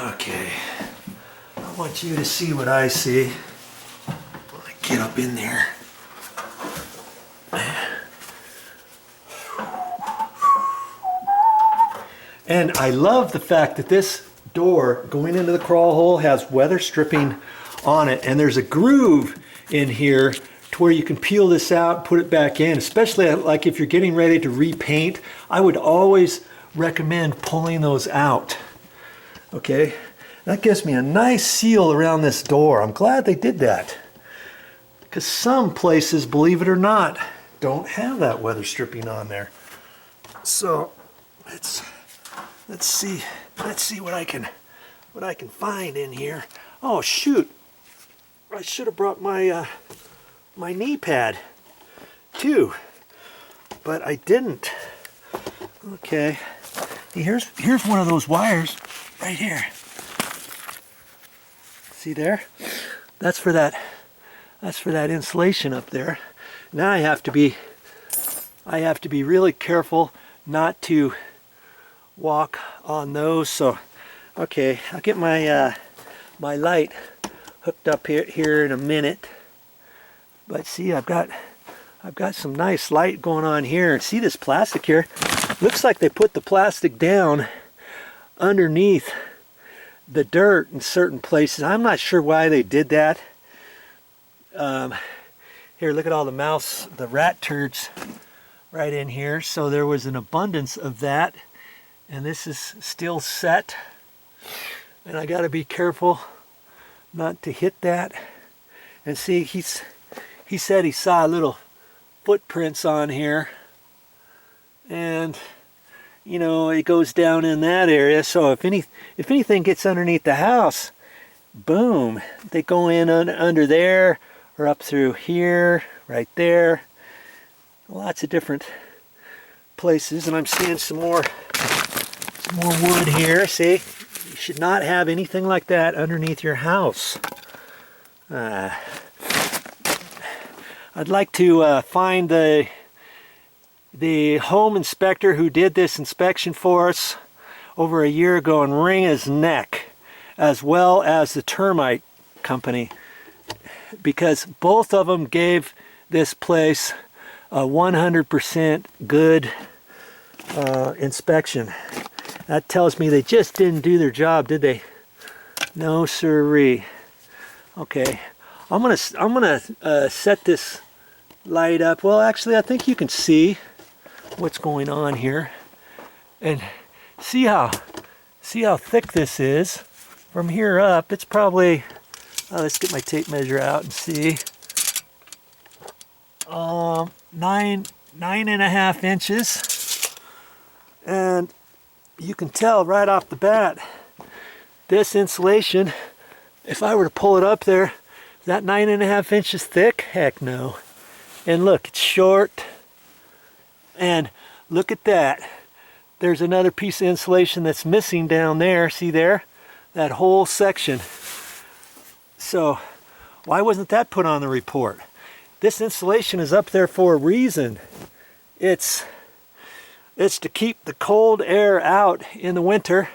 Okay, I want you to see what I see. When I get up in there. And I love the fact that this door going into the crawl hole has weather stripping on it, and there's a groove in here to where you can peel this out and put it back in, especially like if you're getting ready to repaint. I would always recommend pulling those out. Okay, that gives me a nice seal around this door. I'm glad they did that, because some places, believe it or not, don't have that weather stripping on there. So let's see what I can find in here. Oh shoot, I should have brought my my knee pad too, but I didn't. Okay, here's one of those wires right here. See there? That's for that insulation up there. Now I have to be really careful not to walk on those. So okay, I'll get my my light hooked up here in a minute. But see, I've got some nice light going on here, and see this plastic here? Looks like they put the plastic down underneath the dirt in certain places. I'm not sure why they did that. Here, look at all the rat turds right in here. So there was an abundance of that, and this is still set, and I got to be careful not to hit that. And see, he said he saw little footprints on here, and you know, it goes down in that area. So if anything gets underneath the house, boom, they go in under there or up through here, right there. Lots of different places. And I'm seeing some more wood here. See, you should not have anything like that underneath your house. I'd like to find the home inspector who did this inspection for us over a year ago and wring his neck, as well as the termite company, because both of them gave this place a 100% good inspection. That tells me they just didn't do their job, did they? No siree. Okay, I'm gonna set this light up. Well, actually, I think you can see what's going on here, and see how thick this is. From here up, it's probably, let's get my tape measure out and see, 9.5 inches. And you can tell right off the bat, this insulation, if I were to pull it up there, is that 9.5 inches thick? Heck no. And look, it's short. And look at that. There's another piece of insulation that's missing down there. See there? That whole section. So why wasn't that put on the report? This insulation is up there for a reason. It's to keep the cold air out in the winter.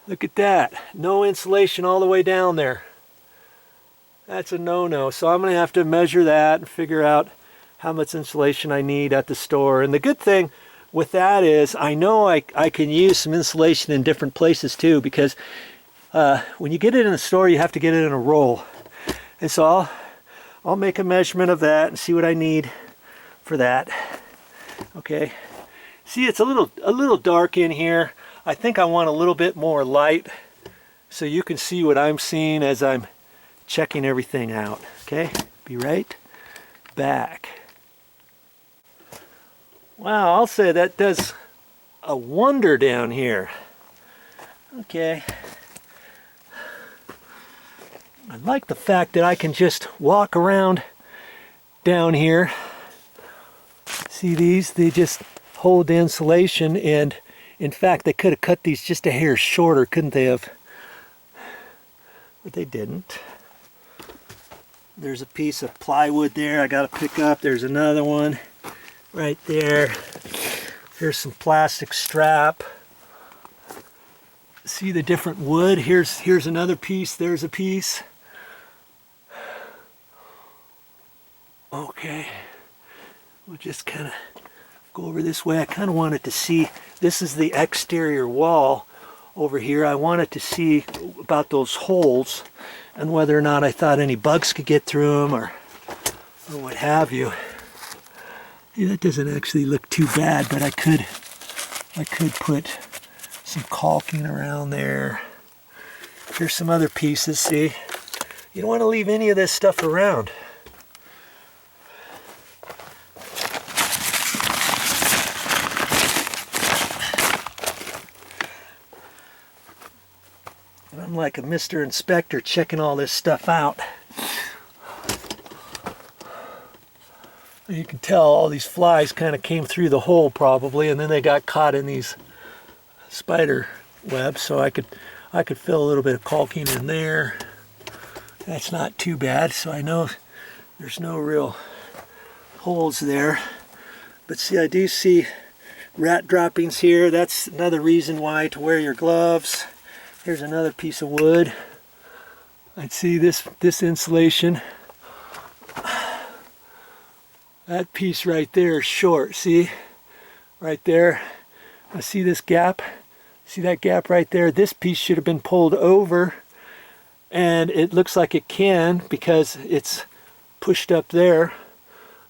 Look at that. No insulation all the way down there. That's a no-no. So I'm going to have to measure that and figure out how much insulation I need at the store. And the good thing with that is I know I can use some insulation in different places too, because when you get it in the store, you have to get it in a roll. And so I'll make a measurement of that and see what I need for that. Okay. See, it's a little dark in here. I think I want a little bit more light so you can see what I'm seeing as I'm checking everything out. Okay, be right back. Wow, I'll say that does a wonder down here. Okay. I like the fact that I can just walk around down here. See these? They just hold the insulation, and in fact they could have cut these just a hair shorter, couldn't they have? But they didn't. There's a piece of plywood there I gotta pick up. There's another one right there. Here's some plastic strap. See the different wood. Here's another piece. There's a piece. Okay, we'll just kind of go over this way. I kind of wanted to see, this is the exterior wall over here. I wanted to see about those holes and whether or not I thought any bugs could get through them or what have you. Yeah, that doesn't actually look too bad, but I could put some caulking around there. Here's some other pieces, see? You don't want to leave any of this stuff around. And I'm like a Mr. Inspector checking all this stuff out. You can tell all these flies kind of came through the hole probably, and then they got caught in these spider webs, so I could fill a little bit of caulking in there. That's not too bad, so I know there's no real holes there. But see, I do see rat droppings here. That's another reason why to wear your gloves. Here's another piece of wood. I'd see this insulation. That piece right there is short, see? Right there. I see this gap. See that gap right there? This piece should have been pulled over, and it looks like it can because it's pushed up there.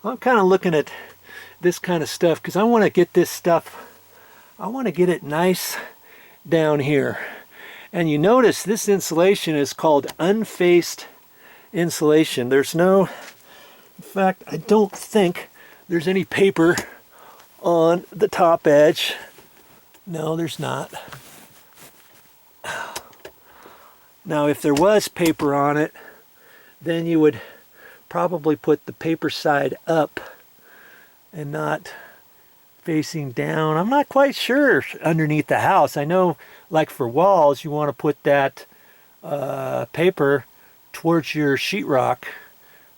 I'm kind of looking at this kind of stuff because I want to get this stuff, I want to get it nice down here. And you notice this insulation is called unfaced insulation. There's no, in fact, I don't think there's any paper on the top edge. No, there's not. Now, if there was paper on it, then you would probably put the paper side up and not facing down. I'm not quite sure underneath the house. I know, like for walls, you want to put that paper towards your sheetrock,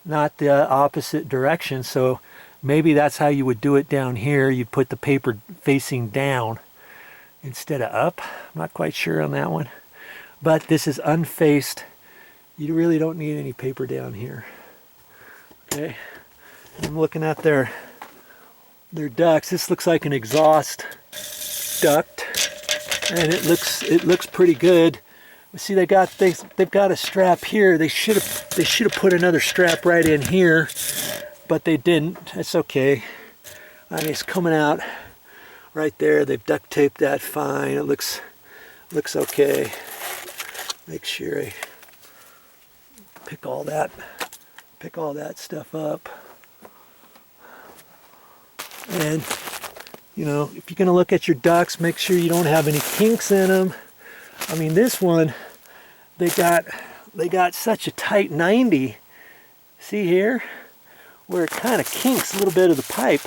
not the opposite direction. So maybe that's how you would do it down here. You'd put the paper facing down instead of up. I'm not quite sure on that one. But this is unfaced. You really don't need any paper down here. Okay, I'm looking at their ducts. This looks like an exhaust duct, and it looks pretty good. See, they've got a strap here. They should have put another strap right in here, but they didn't. That's okay. I mean, it's coming out right there. They've duct taped that fine. It looks okay. Make sure I pick all that stuff up. And you know, if you're going to look at your ducts, make sure you don't have any kinks in them. I mean, this one, they got such a tight 90. See here, where it kind of kinks a little bit of the pipe,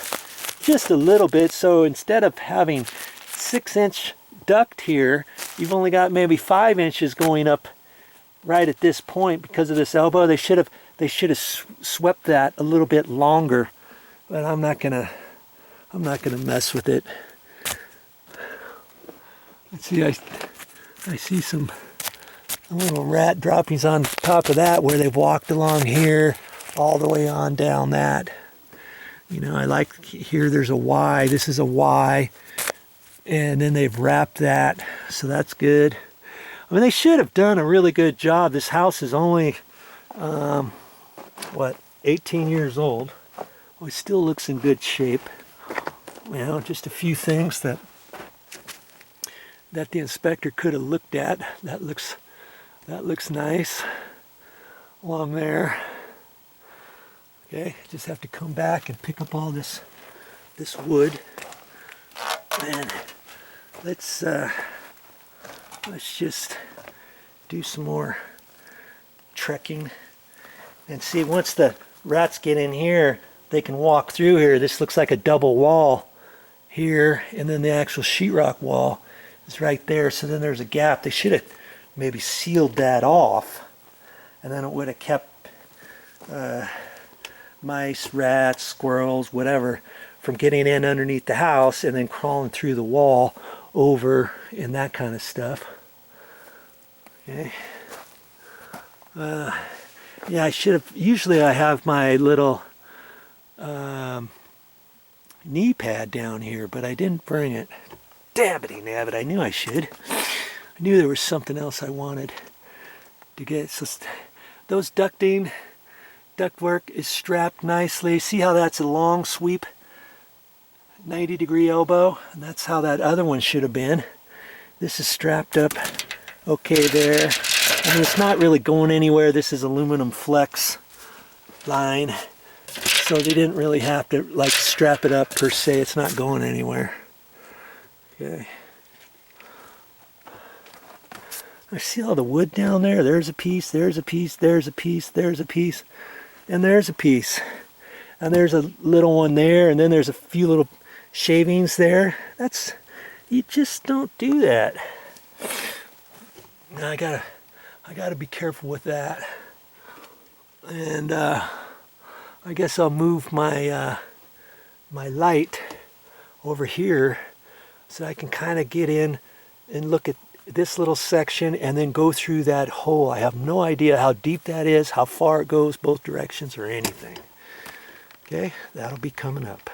just a little bit. So instead of having 6-inch duct here, you've only got maybe 5 inches going up right at this point because of this elbow. They should have swept that a little bit longer, but I'm not gonna mess with it. Let's see, I see some little rat droppings on top of that where they've walked along here all the way on down that. You know, I like here there's a Y. This is a Y. And then they've wrapped that, so that's good. I mean, they should have done a really good job. This house is only, 18 years old. Well, it still looks in good shape. You know, just a few things that the inspector could have looked at. That looks nice along there. Okay, just have to come back and pick up all this wood. And let's just do some more trekking and see. Once the rats get in here, they can walk through here. This looks like a double wall here, and then the actual sheetrock wall is right there. So then there's a gap. They should have maybe sealed that off, and then it would have kept mice, rats, squirrels, whatever, from getting in underneath the house and then crawling through the wall over and that kind of stuff. Okay. Yeah, I should have, usually I have my little knee pad down here, but I didn't bring it. Dabbity nabbit, I knew I should. I knew there was something else I wanted to get. So those ductwork is strapped nicely. See how that's a long sweep, 90-degree elbow? And that's how that other one should have been. This is strapped up okay there. I mean, it's not really going anywhere. This is aluminum flex line, so they didn't really have to like strap it up per se. It's not going anywhere. Okay. I see all the wood down there. There's a piece, there's a piece, there's a piece, there's a piece, and there's a piece. And there's a little one there, and then there's a few little shavings there. That's, you just don't do that. I gotta be careful with that. And I guess I'll move my my light over here so I can kind of get in and look at this little section and then go through that hole. I have no idea how deep that is, how far it goes both directions, or anything. Okay, that'll be coming up.